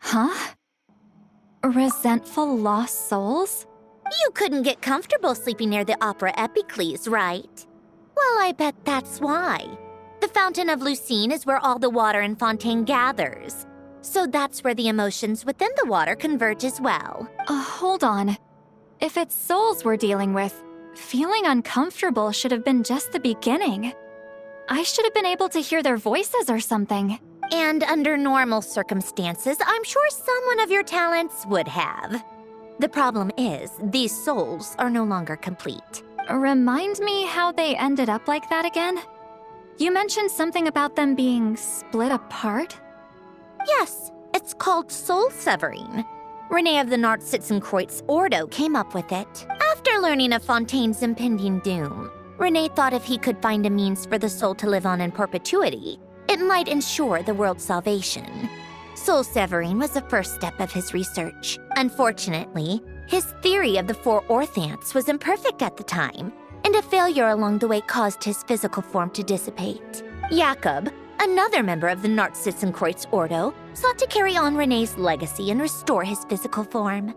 Huh? Resentful lost souls? You couldn't get comfortable sleeping near the Opera Epicles, right? Well, I bet that's why. The Fountain of Lucine is where all the water in Fontaine gathers. So that's where the emotions within the water converge as well. Hold on. If it's souls we're dealing with, feeling uncomfortable should have been just the beginning. I should have been able to hear their voices or something. And under normal circumstances, I'm sure someone of your talents would have. The problem is, these souls are no longer complete. Remind me how they ended up like that again? You mentioned something about them being split apart? Yes, it's called soul severing. Renee of the Nartsitzenkreuz Ordo came up with it. After learning of Fontaine's impending doom, Renee thought if he could find a means for the soul to live on in perpetuity, it might ensure the world's salvation. Soul severing was the first step of his research. Unfortunately, his theory of the four orthants was imperfect at the time, and a failure along the way caused his physical form to dissipate. Jakob, another member of the Nartsitzenkreuz Ordo, sought to carry on Renee's legacy and restore his physical form.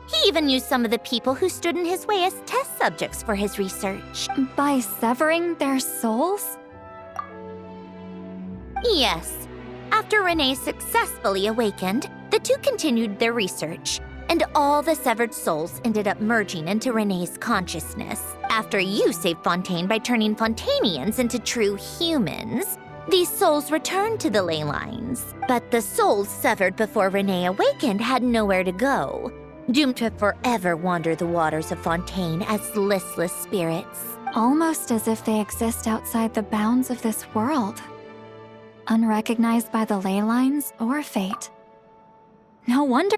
He even used some of the people who stood in his way as test subjects for his research. By severing their souls? Yes. After Renee successfully awakened, the two continued their research, and all the severed souls ended up merging into Renee's consciousness. After you saved Fontaine by turning Fontainians into true humans, these souls returned to the ley lines. But the souls severed before Renee awakened had nowhere to go, doomed to forever wander the waters of Fontaine as listless spirits. Almost as if they exist outside the bounds of this world. Unrecognized by the ley lines or fate. No wonder...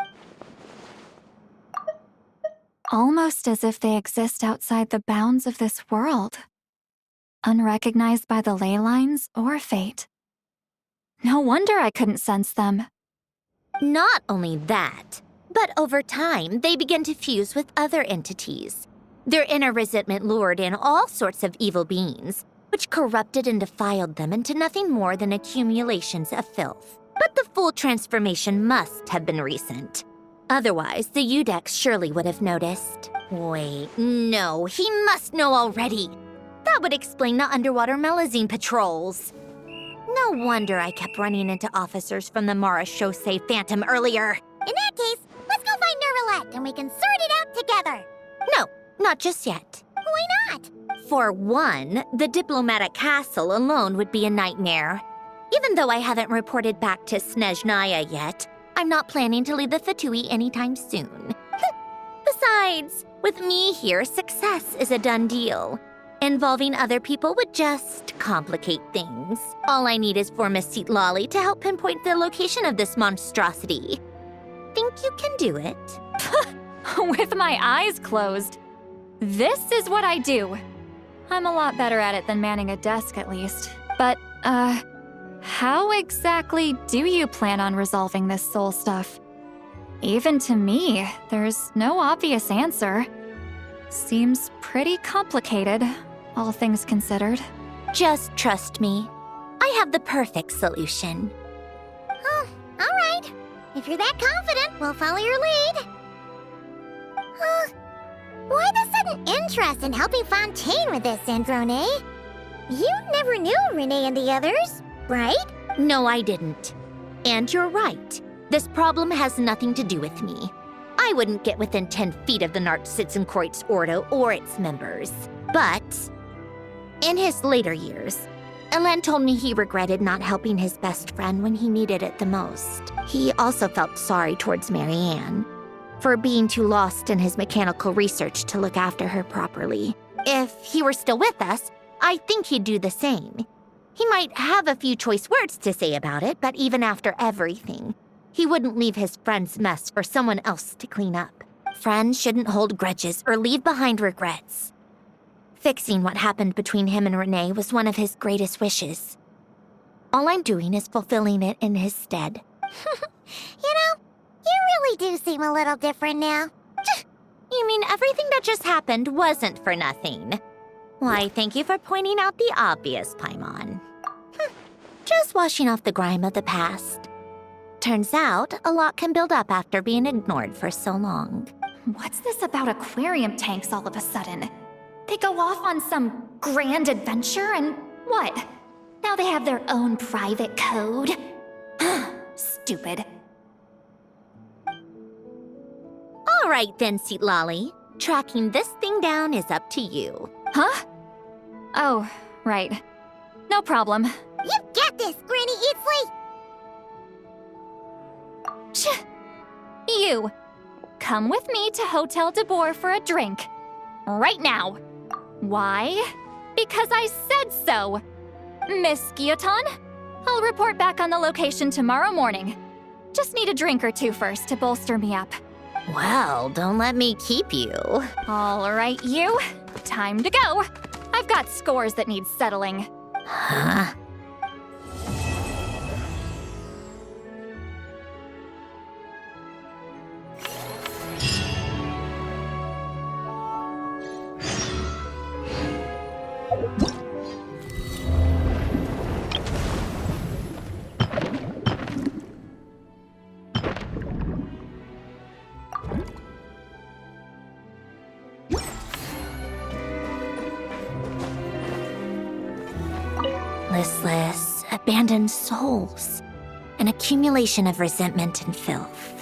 Almost as if they exist outside the bounds of this world. Unrecognized by the ley lines or fate. No wonder I couldn't sense them. Not only that, but over time, they began to fuse with other entities. Their inner resentment lured in all sorts of evil beings, which corrupted and defiled them into nothing more than accumulations of filth. But the full transformation must have been recent. Otherwise, the Udex surely would have noticed. Wait, no, he must know already. That would explain the underwater Melazine patrols. No wonder I kept running into officers from the Mara Chaussee Phantom earlier. In that case, let's go find Nervalette and we can sort it out together. No, not just yet. Why not? For one, the diplomatic castle alone would be a nightmare. Even though I haven't reported back to Snezhnaya yet, I'm not planning to leave the Fatui anytime soon. Besides, with me here, success is a done deal. Involving other people would just complicate things. All I need is for Miss Lolly to help pinpoint the location of this monstrosity. Think you can do it? With my eyes closed. This is what I do. I'm a lot better at it than manning a desk, at least. But, how exactly do you plan on resolving this soul stuff? Even to me, there's no obvious answer. Seems pretty complicated, all things considered. Just trust me. I have the perfect solution. Oh, all right. If you're that confident, we'll follow your lead. Why the sudden interest in helping Fontaine with this, Androne? You never knew Renee and the others, right? No, I didn't. And you're right. This problem has nothing to do with me. I wouldn't get within 10 feet of the Nartsitzenkreuz Ordo or its members. But in his later years, Elen told me he regretted not helping his best friend when he needed it the most. He also felt sorry towards Marianne for being too lost in his mechanical research to look after her properly. If he were still with us, I think he'd do the same. He might have a few choice words to say about it, but even after everything, he wouldn't leave his friend's mess for someone else to clean up. Friends shouldn't hold grudges or leave behind regrets. Fixing what happened between him and Renee was one of his greatest wishes. All I'm doing is fulfilling it in his stead. You know, you really do seem a little different now. You mean everything that just happened wasn't for nothing? Why, thank you for pointing out the obvious, Paimon. Just washing off the grime of the past. Turns out, a lot can build up after being ignored for so long. What's this about aquarium tanks all of a sudden? They go off on some grand adventure and what? Now they have their own private code? Stupid. All right then, Seat Lolly. Tracking this thing down is up to you. Huh? Oh, right. No problem. You get this, Granny Eatsley! You! Come with me to Hotel de Boer for a drink. Right now. Why? Because I said so! Miss Guillotin, I'll report back on the location tomorrow morning. Just need a drink or two first to bolster me up. Well, don't let me keep you. All right, you. Time to go. I've got scores that need settling. Huh? Listless, abandoned souls. An accumulation of resentment and filth.